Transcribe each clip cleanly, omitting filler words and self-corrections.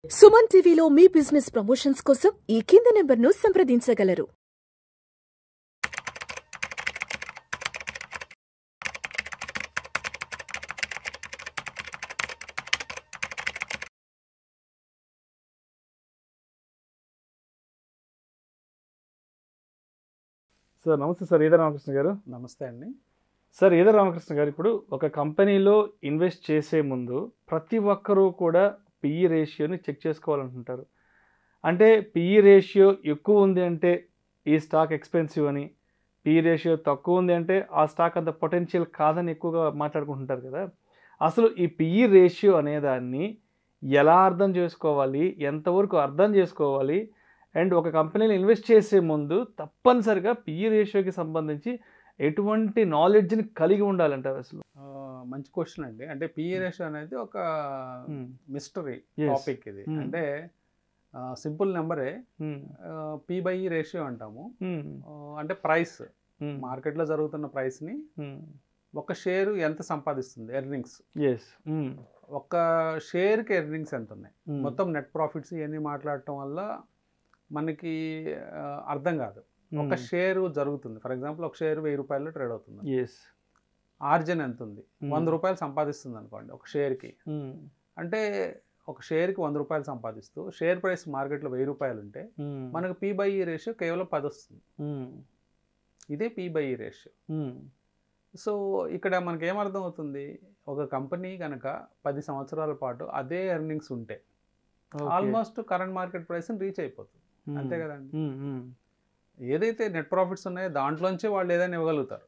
సుమన్ టీవీలో మీ business promotions కోసం ఈ కింది నెంబర్ను సంప్రదించగలరు. సార్ నమస్తే సార్, ఈదర్ రామకృష్ణ గారు. నమస్తే అండి. సార్ ఈదర్ రామకృష్ణ గారు, ఇప్పుడు ఒక కంపెనీలో ఇన్వెస్ట్ చేసే ముందు ప్రతి ఒక్కరూ కూడా పిఈ రేషియోని చెక్ చేసుకోవాలనుకుంటారు. అంటే పిఈ రేషియో ఎక్కువ ఉంది అంటే ఈ స్టాక్ ఎక్స్పెన్సివ్ అని, పిఈ రేషియో తక్కువ ఉంది అంటే ఆ స్టాక్ అంత పొటెన్షియల్ కాదని ఎక్కువగా మాట్లాడుకుంటుంటారు కదా. అసలు ఈ పిఈ రేషియో అనేదాన్ని ఎలా అర్థం చేసుకోవాలి, ఎంతవరకు అర్థం చేసుకోవాలి, అండ్ ఒక కంపెనీలో ఇన్వెస్ట్ చేసే ముందు తప్పనిసరిగా పిఈ రేషియోకి సంబంధించి ఎటువంటి నాలెడ్జ్ని కలిగి ఉండాలంటారు అసలు? మంచి క్వశ్చన్ అండి. అంటే పిఈ రేషియో అనేది ఒక మిస్టరీ Yes. టాపిక్ ఇది. అంటే సింపుల్ నెంబరే పి బై ఈ రేషియో అంటాము. అంటే ప్రైస్, మార్కెట్లో జరుగుతున్న ప్రైస్ని ఒక షేరు ఎంత సంపాదిస్తుంది, ఎర్నింగ్స్. ఒక షేర్కి ఎర్నింగ్స్ ఎంత ఉన్నాయి, మొత్తం నెట్ ప్రాఫిట్స్ ఇవన్నీ మాట్లాడటం వల్ల మనకి అర్థం కాదు. ఒక షేరు జరుగుతుంది, ఫర్ ఎగ్జాంపుల్ ఒక షేరు 1000 రూపాయలు ట్రేడ్ అవుతుంది. ఆర్జన్ ఎంత ఉంది, 100 రూపాయలు సంపాదిస్తుంది అనుకోండి ఒక షేర్కి. అంటే ఒక షేర్కి 100 రూపాయలు సంపాదిస్తూ షేర్ ప్రైస్ మార్కెట్లో 1000 రూపాయలు ఉంటే మనకు పి బై ఈ రేషియో కేవలం 10 వస్తుంది. ఇదే పి బై ఈ రేషియో. సో ఇక్కడ మనకి ఏమర్థం అవుతుంది, ఒక కంపెనీ కనుక 10 సంవత్సరాల పాటు అదే ఎర్నింగ్స్ ఉంటే ఆల్మోస్ట్ కరెంట్ మార్కెట్ ప్రైస్ని రీచ్ అయిపోతుంది. అంతే కదండి. ఏదైతే నెట్ ప్రాఫిట్స్ ఉన్నాయో దాంట్లోంచి వాళ్ళు ఏదైనా ఇవ్వగలుగుతారు.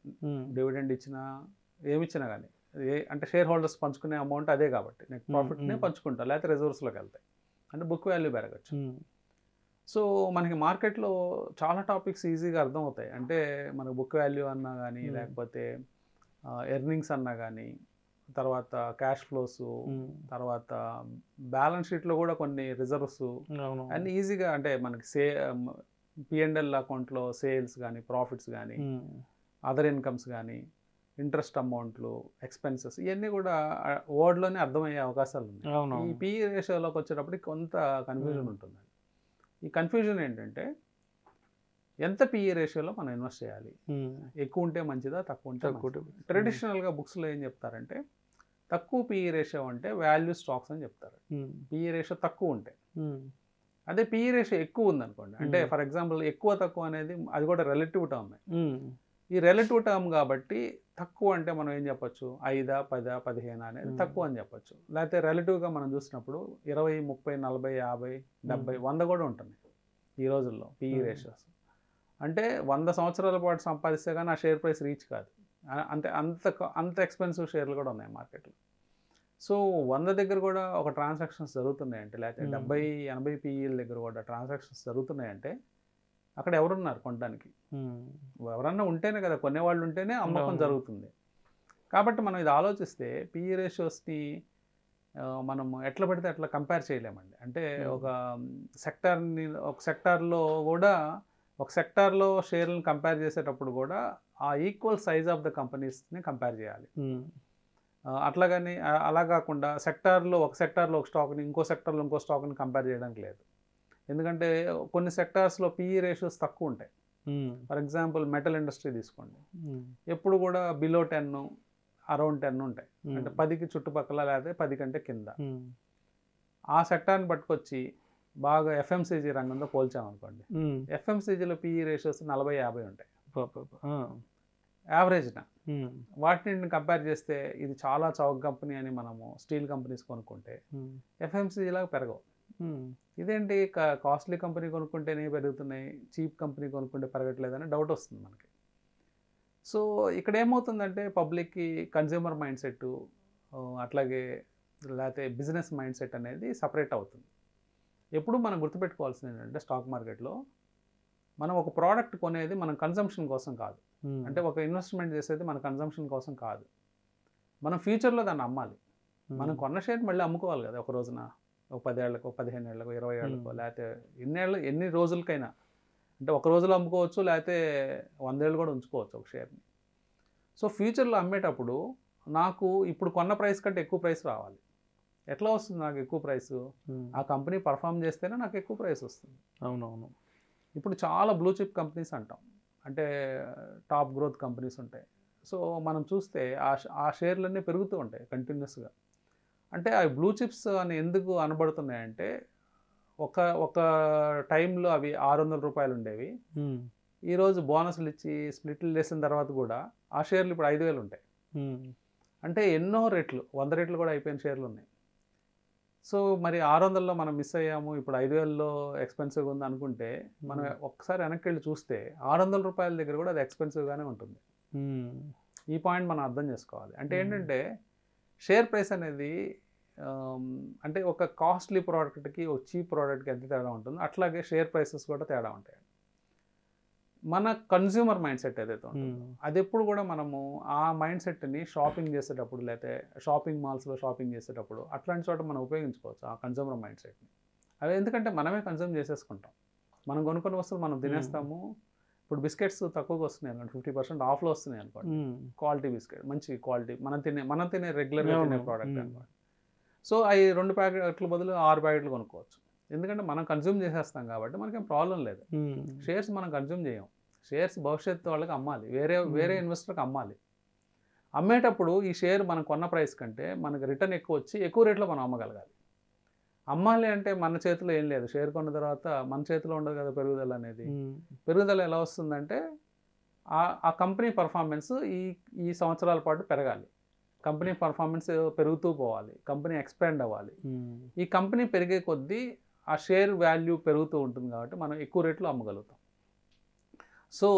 డివిడెండ్ ఇచ్చినా ఏమిచ్చినా కానీ అంటే షేర్ హోల్డర్స్ పంచుకునే అమౌంట్ అదే కాబట్టి నెట్ ప్రాఫిట్నే పంచుకుంటారు, లేకపోతే రిజర్వ్స్లోకి వెళ్తాయి. అంటే బుక్ వాల్యూ పెరగచ్చు. సో మనకి మార్కెట్లో చాలా టాపిక్స్ ఈజీగా అర్థం అవుతాయి. అంటే మనకు బుక్ వాల్యూ అన్నా కానీ, లేకపోతే ఎర్నింగ్స్ అన్నా కానీ, తర్వాత క్యాష్ ఫ్లోస్, తర్వాత బ్యాలెన్స్ షీట్లో కూడా కొన్ని రిజర్వ్స్ అన్ని ఈజీగా, అంటే మనకి పిఎండ్ఎల్ అకౌంట్లో సేల్స్ కానీ, ప్రాఫిట్స్ కానీ, అదర్ ఇన్కమ్స్ కానీ, ఇంట్రెస్ట్ అమౌంట్లు, ఎక్స్పెన్సెస్, ఇవన్నీ కూడా వర్డ్లోనే అర్థమయ్యే అవకాశాలు ఉన్నాయి. ఈ పిఈ రేషియోలోకి వచ్చేటప్పటికి కొంత కన్ఫ్యూజన్ ఉంటుందండి. ఈ కన్ఫ్యూజన్ ఏంటంటే ఎంత పిఈ రేషియోలో మనం ఇన్వెస్ట్ చేయాలి, ఎక్కువ ఉంటే మంచిదా, తక్కువ ఉంటే మంచిదా? ట్రెడిషనల్గా బుక్స్లో ఏం చెప్తారంటే తక్కువ పిఈ రేషియో అంటే వాల్యూ స్టాక్స్ అని చెప్తారు. పిఈ రేషియో తక్కువ ఉంటే. అదే పిఈ రేషియో ఎక్కువ ఉందనుకోండి, అంటే ఫర్ ఎగ్జాంపుల్ ఎక్కువ తక్కువ అనేది అది కూడా రిలేటివ్ టర్మ్. ఈ రిలేటివ్ టర్మ్ కాబట్టి తక్కువ అంటే మనం ఏం చెప్పొచ్చు, 5, 10, 15 అనేది తక్కువ అని చెప్పొచ్చు. లేకపోతే రిలేటివ్గా మనం చూసినప్పుడు 20, 30, 40, 50, 70, 100 కూడా ఉంటుంది ఈ రోజుల్లో పిఈ రేషియోస్. అంటే 100 సంవత్సరాల పాటు సంపాదిస్తే కానీ ఆ షేర్ ప్రైస్ రీచ్ కాదు. అంతే, అంత ఎక్స్పెన్సివ్ షేర్లు కూడా ఉన్నాయి మార్కెట్లో. సో 100 దగ్గర కూడా ఒక ట్రాన్సాక్షన్స్ జరుగుతున్నాయంటే, లేకపోతే 70, 80 పిఈల దగ్గర కూడా ట్రాన్సాక్షన్స్ జరుగుతున్నాయంటే అక్కడ ఎవరున్నారు కొనడానికి? ఎవరన్నా ఉంటేనే కదా, కొనేవాళ్ళు ఉంటేనే అమ్మకం జరుగుతుంది. కాబట్టి మనం ఇది ఆలోచిస్తే పిఈ రేషియోస్ని మనం ఎట్లా పడితే అట్లా కంపేర్ చేయలేమండి. అంటే ఒక సెక్టార్లో షేర్లను కంపేర్ చేసేటప్పుడు కూడా ఆ ఈక్వల్ సైజ్ ఆఫ్ ద కంపెనీస్ని కంపేర్ చేయాలి. అట్లాగని అలా కాకుండా ఒక సెక్టార్లో ఒక స్టాక్ని ఇంకో సెక్టార్లో ఇంకో స్టాక్ని కంపేర్ చేయడానికి లేదు. ఎందుకంటే కొన్ని సెక్టార్స్లో పిఈ రేషియోస్ తక్కువ ఉంటాయి. ఫర్ ఎగ్జాంపుల్ మెటల్ ఇండస్ట్రీ తీసుకోండి, ఎప్పుడు కూడా బిలో 10, అరౌండ్ 10 ఉంటాయి. అంటే 10కి చుట్టుపక్కల, లేకపోతే 10 కంటే కింద. ఆ సెక్టార్ని పట్టుకొచ్చి బాగా ఎఫ్ఎంసీజీ రంగంలో పోల్చామనుకోండి, ఎఫ్ఎంసీజీలో పిఈ రేషియోస్ 40, 50 ఉంటాయి యావరేజ్న. వాటిని కంపేర్ చేస్తే ఇది చాలా చౌక కంపెనీ అని మనము స్టీల్ కంపెనీస్ కొనుక్కుంటే ఎఫ్ఎంసీజీలాగా పెరగవు. ఇదేంటి, కాస్ట్లీ కంపెనీ కొనుక్కుంటేనే పెరుగుతున్నాయి, చీప్ కంపెనీ కొనుక్కుంటే పెరగట్లేదని డౌట్ వస్తుంది మనకి. సో ఇక్కడ ఏమవుతుందంటే పబ్లిక్కి కన్జ్యూమర్ మైండ్ సెట్, అట్లాగే లేకపోతే బిజినెస్ మైండ్ సెట్ అనేది సపరేట్ అవుతుంది. ఎప్పుడు మనం గుర్తుపెట్టుకోవాల్సింది ఏంటంటే స్టాక్ మార్కెట్లో మనం ఒక ప్రోడక్ట్ కొనేది మనం కన్సంప్షన్ కోసం కాదు. అంటే ఒక ఇన్వెస్ట్మెంట్ చేసేది మన కన్సంప్షన్ కోసం కాదు, మనం ఫ్యూచర్లో దాన్ని అమ్మాలి. మనం కొన్న షేర్ మళ్ళీ అమ్ముకోవాలి కదా, ఒక రోజున, ఒక 10 ఏళ్ళకో, 15 ఏళ్ళకో, 20 ఏళ్ళకో, లేకపోతే ఎన్ని రోజులకైనా. అంటే ఒక రోజులో అమ్ముకోవచ్చు, లేకపోతే 100 ఏళ్ళు కూడా ఉంచుకోవచ్చు ఒక షేర్ని. సో ఫ్యూచర్లో అమ్మేటప్పుడు నాకు ఇప్పుడు కొన్న ప్రైస్ కంటే ఎక్కువ ప్రైస్ రావాలి. ఎట్లా వస్తుంది నాకు ఎక్కువ ప్రైస్? ఆ కంపెనీ పర్ఫామ్ చేస్తేనే నాకు ఎక్కువ ప్రైస్ వస్తుంది. అవునవును. ఇప్పుడు చాలా బ్లూ చిప్ కంపెనీస్ అంటాం, అంటే టాప్ గ్రోత్ కంపెనీస్ ఉంటాయి. సో మనం చూస్తే ఆ షేర్లన్నీ పెరుగుతూ ఉంటాయి కంటిన్యూస్గా. అంటే ఆ బ్లూ చిప్స్ అని ఎందుకు అనబడుతున్నాయంటే ఒక ఒక టైంలో అవి 600 రూపాయలు ఉండేవి. ఈరోజు బోనస్లు ఇచ్చి స్ప్లిట్లు చేసిన తర్వాత కూడా ఆ షేర్లు ఇప్పుడు 5,000 ఉంటాయి. అంటే ఎన్నో రెట్లు, 100 రెట్లు కూడా అయిపోయిన షేర్లు ఉన్నాయి. సో మరి 600లో మనం మిస్ అయ్యాము, ఇప్పుడు 5,000లో ఎక్స్పెన్సివ్గా ఉంది అనుకుంటే మనం ఒక్కసారి వెనక్కి వెళ్ళి చూస్తే 600 రూపాయల దగ్గర కూడా అది ఎక్స్పెన్సివ్గానే ఉంటుంది. ఈ పాయింట్ మనం అర్థం చేసుకోవాలి. అంటే ఏంటంటే షేర్ ప్రైస్ అనేది అంటే ఒక కాస్ట్లీ ప్రోడక్ట్కి ఒక చీప్ ప్రోడక్ట్కి ఎంత తేడా ఉంటుందో అట్లాగే షేర్ ప్రైసెస్ కూడా తేడా ఉంటాయి. మన కన్జ్యూమర్ మైండ్ సెట్ ఏదైతే ఉంటుందో అది ఎప్పుడు కూడా మనము ఆ మైండ్ సెట్ని షాపింగ్ చేసేటప్పుడు, లేకపోతే షాపింగ్ మాల్స్లో షాపింగ్ చేసేటప్పుడు అట్లాంటి చోట మనం ఉపయోగించుకోవచ్చు ఆ కన్జ్యూమర్ మైండ్ సెట్ని. అవి ఎందుకంటే మనమే కన్జ్యూమ్ చేసేసుకుంటాం, మనం కొనుక్కున్న వస్తువులు మనం తినేస్తాము. ఇప్పుడు బిస్కెట్స్ తక్కువగా వస్తున్నాయి అనుకోండి, 50% ఆఫ్లో వస్తున్నాయి అనుకోండి, క్వాలిటీ బిస్కెట్, మంచి క్వాలిటీ, మనం తినే రెగ్యులర్గా తినే ప్రోడక్ట్ అనుకోండి. సో అవి 2 ప్యాకెట్ల బదులు 6 ప్యాకెట్లు కొనుక్కోవచ్చు, ఎందుకంటే మనం కన్జ్యూమ్ చేసేస్తాం కాబట్టి మనకేం ప్రాబ్లం లేదు. షేర్స్ మనం కన్జ్యూమ్ చేయం, షేర్స్ భవిష్యత్తు వాళ్ళకి అమ్మాలి, వేరే ఇన్వెస్టర్కి అమ్మాలి. అమ్మేటప్పుడు ఈ షేర్ మనం కొన్న ప్రైస్ కంటే మనకు రిటర్న్ ఎక్కువ వచ్చి ఎక్కువ రేట్లో మనం అమ్మగలగాలి. అమ్మాలి అంటే మన చేతిలో ఏం లేదు, షేర్ కొన్న తర్వాత మన చేతిలో ఉండదు కదా పెరుగుదల అనేది. పెరుగుదల ఎలా వస్తుందంటే ఆ కంపెనీ పర్ఫార్మెన్స్ ఈ సంవత్సరాల పాటు పెరగాలి, కంపెనీ పర్ఫార్మెన్స్ పెరుగుతూ పోవాలి, కంపెనీ ఎక్స్పాండ్ అవ్వాలి. ఈ కంపెనీ పెరిగే కొద్దీ ఆ షేర్ వాల్యూ పెరుగుతూ ఉంటుంది కాబట్టి మనం ఎక్కువ రేట్లో అమ్మగలుగుతాం. సో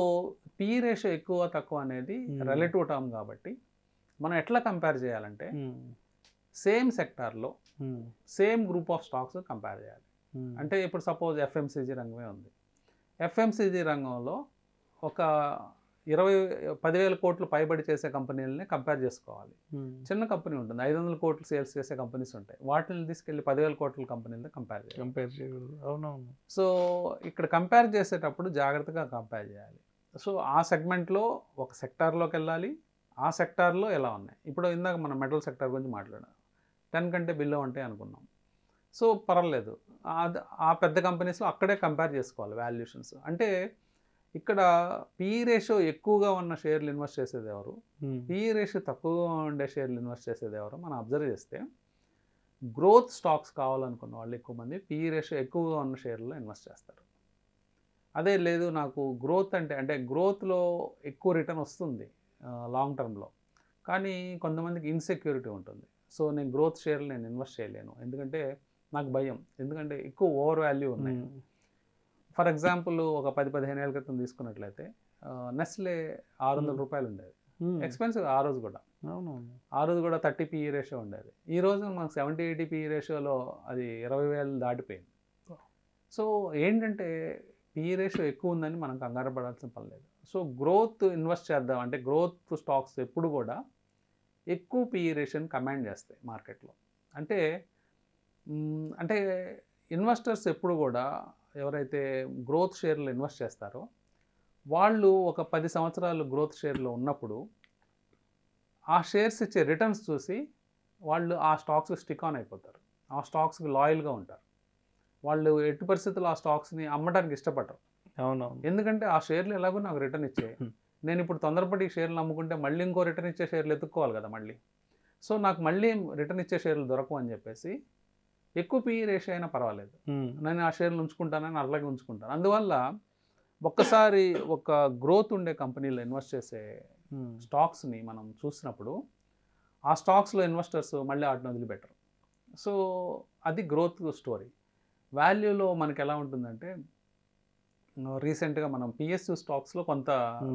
పిఈ రేషియో ఎక్కువ తక్కువ అనేది రిలేటివ్ టర్మ్ కాబట్టి మనం ఎట్లా కంపేర్ చేయాలంటే సేమ్ సెక్టార్లో same group of stocks compare చేయాలి. అంటే ఇప్పుడు సపోజ్ ఎఫ్ఎంసీజీ రంగమే ఉంది, ఎఫ్ఎంసీజీ రంగంలో ఒక 10,000 కోట్లు పైబడి చేసే కంపెనీలని కంపేర్ చేసుకోవాలి. చిన్న కంపెనీ ఉంటుంది, 500 కోట్లు సేల్స్ చేసే కంపెనీస్ ఉంటాయి, వాటిని తీసుకెళ్ళి 10,000 కోట్ల కంపెనీలతో కంపేర్ చేయకూడదు. అవునవును. సో ఇక్కడ కంపేర్ చేసేటప్పుడు జాగ్రత్తగా కంపేర్ చేయాలి. సో ఆ సెగ్మెంట్లో ఒక సెక్టార్లోకి వెళ్ళాలి, ఆ సెక్టార్లో ఎలా ఉన్నాయి. ఇప్పుడు ఇందాక మనం మెటల్ సెక్టార్ గురించి మాట్లాడాం, 10 కంటే బిలో ఉంటాయి అనుకున్నాం. సో పర్వాలేదు, ఆ పెద్ద కంపెనీస్లో అక్కడే కంపేర్ చేసుకోవాలి వాల్యుయేషన్స్. అంటే ఇక్కడ పిఈ రేషియో ఎక్కువగా ఉన్న షేర్లు ఇన్వెస్ట్ చేసేది ఎవరు, పిఈ రేషియో తక్కువగా ఉండే షేర్లు ఇన్వెస్ట్ చేసేది ఎవరు మనం అబ్జర్వ్ చేస్తే గ్రోత్ స్టాక్స్ కావాలనుకున్న వాళ్ళు ఎక్కువ మంది పిఈ రేషియో ఎక్కువగా ఉన్న షేర్లలో ఇన్వెస్ట్ చేస్తారు. అదే లేదు నాకు గ్రోత్ అంటే గ్రోత్లో ఎక్కువ రిటర్న్ వస్తుంది లాంగ్ టర్మ్లో, కానీ కొంతమందికి ఇన్సెక్యూరిటీ ఉంటుంది. సో నేను గ్రోత్ షేర్లు నేను ఇన్వెస్ట్ చేయలేను, ఎందుకంటే నాకు భయం, ఎందుకంటే ఎక్కువ ఓవర్ వాల్యూ ఉన్నాయి. ఫర్ ఎగ్జాంపుల్ ఒక 10-15 ఏళ్ళ క్రితం తీసుకున్నట్లయితే నెస్లే 600 రూపాయలు ఉండేది, ఎక్స్పెన్సివ్ ఆ రోజు కూడా. ఆ రోజు కూడా 30 పిఈ రేషియో ఉండేది. ఈ రోజు మనకు 70-80 పిఈ రేషియోలో అది 20,000 దాటిపోయింది. సో ఏంటంటే పిఈ రేషియో ఎక్కువ ఉందని మనం కంగారు పడాల్సిన పని లేదు. సో గ్రోత్ ఇన్వెస్ట్ చేద్దాం అంటే గ్రోత్ స్టాక్స్ ఎప్పుడు కూడా ఎక్కువ పిఈ రేషియోని కమాండ్ చేస్తాయి మార్కెట్లో. అంటే ఇన్వెస్టర్స్ ఎప్పుడు కూడా ఎవరైతే గ్రోత్ షేర్లో ఇన్వెస్ట్ చేస్తారో వాళ్ళు ఒక 10 సంవత్సరాలు గ్రోత్ షేర్లో ఉన్నప్పుడు ఆ షేర్స్ ఇచ్చే రిటర్న్స్ చూసి వాళ్ళు ఆ స్టాక్స్ స్టిక్ ఆన్ అయిపోతారు, ఆ స్టాక్స్కి లాయల్గా ఉంటారు. వాళ్ళు ఎట్టి పరిస్థితుల్లో ఆ స్టాక్స్ని అమ్మడానికి ఇష్టపడరు. అవునవును. ఎందుకంటే ఆ షేర్లు ఎలాగో నాకు రిటర్న్ ఇచ్చాయి, నేను ఇప్పుడు తొందరపడి ఈ షేర్లు అమ్ముకుంటే మళ్ళీ ఇంకో రిటర్న్ ఇచ్చే షేర్లు ఎత్తుక్కోవాలి కదా మళ్ళీ. సో నాకు మళ్ళీ రిటర్న్ ఇచ్చే షేర్లు దొరకవు అని చెప్పేసి ఎక్కువ పిఈ రేషియో అయినా పర్వాలేదు, నేను ఆ షేర్లు ఉంచుకుంటానని అలాగే ఉంచుకుంటాను. అందువల్ల ఒక్కసారి ఒక గ్రోత్ ఉండే కంపెనీలో ఇన్వెస్ట్ చేసే స్టాక్స్ని మనం చూసినప్పుడు ఆ స్టాక్స్లో ఇన్వెస్టర్స్ మళ్ళీ వాటిని వదిలిపెట్టరు. సో అది గ్రోత్ స్టోరీ. వాల్యూలో మనకి ఎలా ఉంటుందంటే రీసెంట్గా మనం పిఎస్యు స్టాక్స్లో కొంత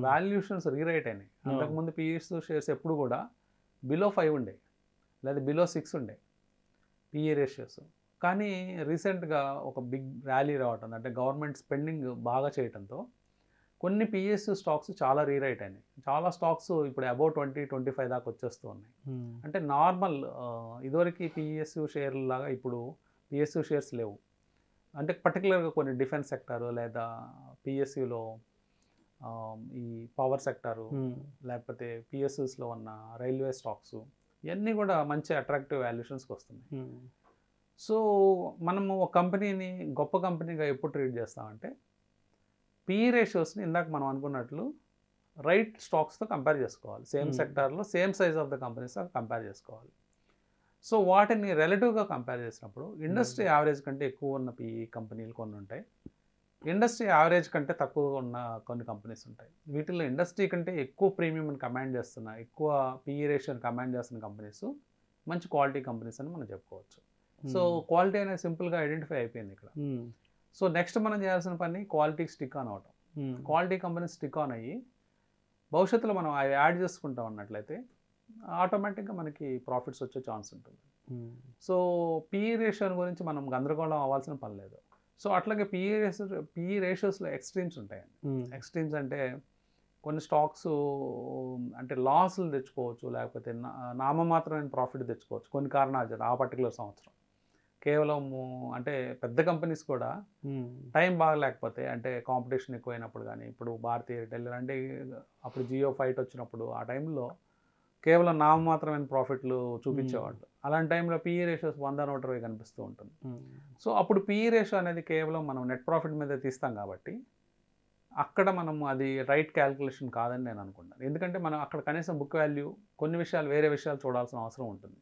వాల్యుయేషన్స్ రీరైట్ అయినాయి. అంతకుముందు పిఎస్యు షేర్స్ ఎప్పుడు కూడా బిలో 5 ఉండే లేదా బిలో 6 ఉండే పిఈ రేషియోస్. కానీ రీసెంట్గా ఒక బిగ్ ర్యాలీ రావటం, అంటే గవర్నమెంట్ స్పెండింగ్ బాగా చేయడంతో కొన్ని పిఎస్యు స్టాక్స్ చాలా రీరైట్ అయినాయి. చాలా స్టాక్స్ ఇప్పుడు అబౌవ్ 20-25 దాకా వచ్చేస్తూ ఉన్నాయి. అంటే నార్మల్ ఇదివరకు పిఎస్యు షేర్ల లాగా ఇప్పుడు పిఎస్యు షేర్స్ లేవు. అంటే పర్టికులర్గా కొన్ని డిఫెన్స్ సెక్టారు లేదా పిఎస్యులో ఈ పవర్ సెక్టారు లేకపోతే పిఎస్యుస్లో ఉన్న రైల్వే స్టాక్స్ ఇవన్నీ కూడా మంచి అట్రాక్టివ్ వాల్యుయేషన్స్కి వస్తున్నాయి. సో మనము ఒక కంపెనీని గొప్ప కంపెనీగా ఎప్పుడు ట్రీట్ చేస్తామంటే పిఈ రేషియోస్ని ఇందాక మనం అనుకున్నట్లు రైట్ స్టాక్స్తో కంపేర్ చేసుకోవాలి. సేమ్ సెక్టార్లో same size of the companies compare చేసుకోవాలి. సో వాటిని రిలేటివ్గా కంపేర్ చేసినప్పుడు ఇండస్ట్రీ యావరేజ్ కంటే ఎక్కువ ఉన్న పిఈ కంపెనీలు కొన్ని ఉంటాయి, ఇండస్ట్రీ యావరేజ్ కంటే తక్కువ ఉన్న కొన్ని కంపెనీస్ ఉంటాయి. వీటిల్లో ఇండస్ట్రీ కంటే ఎక్కువ ప్రీమియంని కమాండ్ చేస్తున్న, ఎక్కువ పిఈ రేషియోని కమాండ్ చేస్తున్న కంపెనీస్ మంచి క్వాలిటీ కంపెనీస్ అని మనం చెప్పుకోవచ్చు. సో క్వాలిటీ అనేది సింపుల్గా ఐడెంటిఫై అయిపోయింది ఇక్కడ. సో నెక్స్ట్ మనం చేయాల్సిన పని క్వాలిటీకి స్టిక్ ఆన్ అవటం. క్వాలిటీ కంపెనీస్ స్టిక్ ఆన్ అయ్యి భవిష్యత్తులో మనం అవి యాడ్ చేసుకుంటాం అన్నట్లయితే ఆటోమేటిక్గా మనకి ప్రాఫిట్స్ వచ్చే ఛాన్స్ ఉంటుంది. సో పిఈ రేషియో గురించి మనం గందరగోళం అవ్వాల్సిన పని లేదు. సో అట్లాగే పిఈ రేషియోస్లో ఎక్స్ట్రీమ్స్ ఉంటాయండి. ఎక్స్ట్రీమ్స్ అంటే కొన్ని స్టాక్స్ అంటే లాస్లు తెచ్చుకోవచ్చు, లేకపోతే నామమాత్రమైన ప్రాఫిట్ తెచ్చుకోవచ్చు కొన్ని కారణాలు చేత ఆ పర్టికులర్ సంవత్సరం. కేవలం అంటే పెద్ద కంపెనీస్ కూడా టైం బాగలేకపోతే, అంటే కాంపిటీషన్ ఎక్కువైనప్పుడు, కానీ ఇప్పుడు భారతీయ ఎయిర్టెల్ అంటే అప్పుడు జియో ఫైట్ వచ్చినప్పుడు ఆ టైంలో కేవలం నామమాత్రమైన ప్రాఫిట్లు చూపించేవాళ్ళు. అలాంటి టైంలో పిఈ రేషియోస్ 100-120 కనిపిస్తూ ఉంటుంది. సో అప్పుడు పిఈ రేషియో అనేది కేవలం మనం నెట్ ప్రాఫిట్ మీద తీస్తాం కాబట్టి అక్కడ మనం అది రైట్ క్యాల్కులేషన్ కాదని నేను అనుకుంటాను. ఎందుకంటే మనం అక్కడ కనీసం బుక్ వాల్యూ, కొన్ని విషయాలు వేరే విషయాలు చూడాల్సిన అవసరం ఉంటుంది.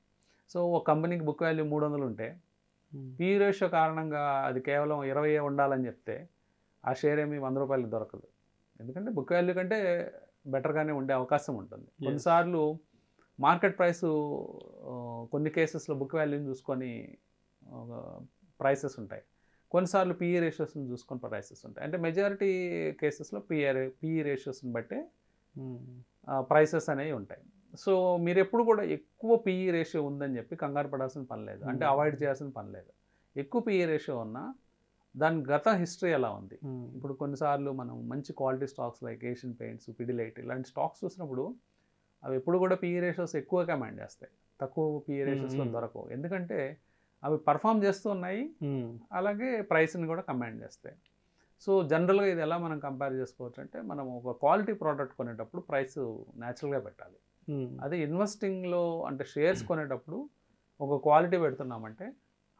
సో ఒక కంపెనీకి బుక్ వాల్యూ 300 ఉంటే పిఈ రేషియో కారణంగా అది కేవలం 20 ఉండాలని చెప్తే ఆ షేర్ ఏమి 100 రూపాయలు దొరకదు. ఎందుకంటే బుక్ వాల్యూ కంటే బెటర్గానే ఉండే అవకాశం ఉంటుంది. కొన్నిసార్లు మార్కెట్ ప్రైసు కొన్ని కేసెస్లో బుక్ వాల్యూని చూసుకొని ప్రైసెస్ ఉంటాయి, కొన్నిసార్లు పిఈ రేషియోస్ని చూసుకొని ప్రైసెస్ ఉంటాయి. అంటే మెజారిటీ కేసెస్లో పిఈ రేషియోస్ని బట్టే ప్రైసెస్ అనేవి ఉంటాయి. సో మీరు ఎప్పుడు కూడా ఎక్కువ పిఈ రేషియో ఉందని చెప్పి కంగారు పడాల్సిన పని లేదు, అంటే అవాయిడ్ చేయాల్సిన పని లేదు. ఎక్కువ పిఈ రేషియో ఉన్నా దాని గత హిస్టరీ ఎలా ఉంది. ఇప్పుడు కొన్నిసార్లు మనం మంచి quality stocks like Asian paints, Pidilite ఇలాంటి స్టాక్స్ చూసినప్పుడు అవి ఎప్పుడు కూడా పిఈ రేషియోస్ ఎక్కువ కమాండ్ చేస్తాయి, తక్కువ పిఈ రేషియోస్లో దొరకవు. ఎందుకంటే అవి పర్ఫామ్ చేస్తూ ఉన్నాయి, అలాగే ప్రైస్ని కూడా కమాండ్ చేస్తాయి. సో జనరల్గా ఇది ఎలా మనం కంపేర్ చేసుకోవచ్చు అంటే, మనం ఒక క్వాలిటీ ప్రోడక్ట్ కొనేటప్పుడు ప్రైస్ న్యాచురల్గా పెట్టాలి. అదే ఇన్వెస్టింగ్లో అంటే షేర్స్ కొనేటప్పుడు ఒక క్వాలిటీ పెడుతున్నామంటే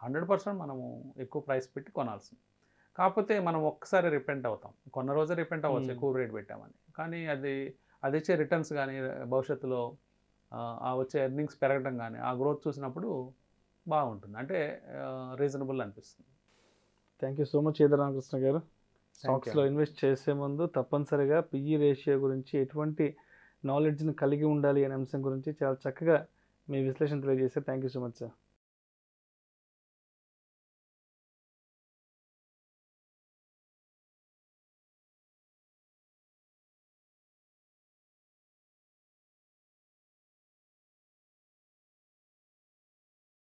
100% మనము ఎక్కువ ప్రైస్ పెట్టి కొనాల్సింది. కాకపోతే మనం ఒక్కసారి రిపెంట్ అవుతాం, కొన్న రోజే రిపెంట్ అవ్వచ్చు ఎక్కువ రేట్ పెట్టామని. కానీ అది ఇచ్చే రిటర్న్స్ కానీ భవిష్యత్తులో ఆ వచ్చే ఎర్నింగ్స్ పెరగడం కానీ ఆ గ్రోత్ చూసినప్పుడు బాగుంటుంది, అంటే రీజనబుల్ అనిపిస్తుంది. Thank you so much Eedara Ramakrishna గారు. స్టాక్స్లో ఇన్వెస్ట్ చేసే ముందు తప్పనిసరిగా పిఈ రేషియో గురించి ఎటువంటి నాలెడ్జ్ని కలిగి ఉండాలి అనే అంశం గురించి చాలా చక్కగా మీ విశ్లేషణ తెలియజేశారు. Thank you so much sir.